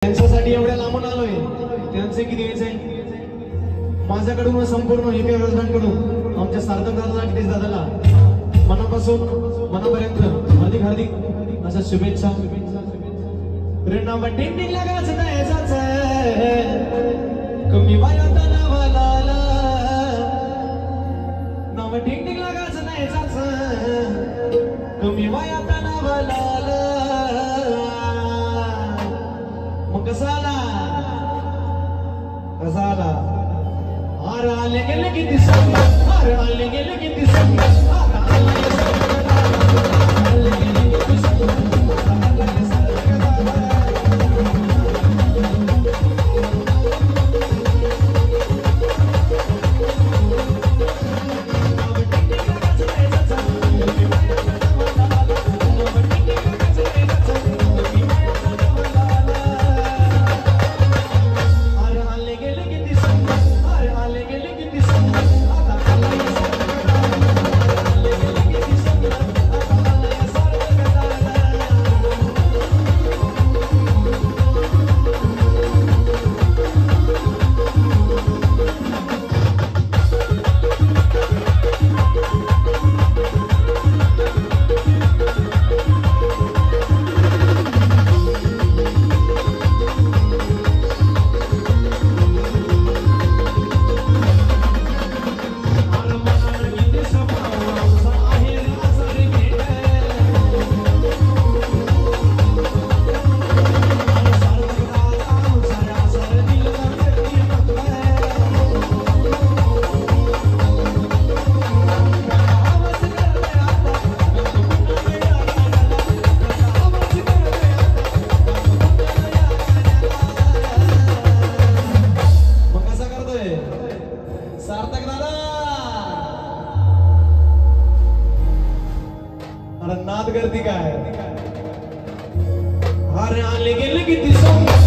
त्यांच्यासाठी एवढ्या लांबून आलोय, त्यांचे किती यायचे माझ्याकडून संपूर्ण एका कडून आमच्या सार्थक दादाला किती दादाला मनापासून मनापर्यंत हार्दिक हार्दिक अशा शुभेच्छा. नाव टिंग लागाच द्यायचाच कमी वयात नावाला नाव टिंग लागाच द्यायचाच कमी वयात नावाला मग कसाला हार आले गेले किती संग हार आले गेले किती संग सार्थक दादा अरे नाद करती काय हार आले गेले किती सोंग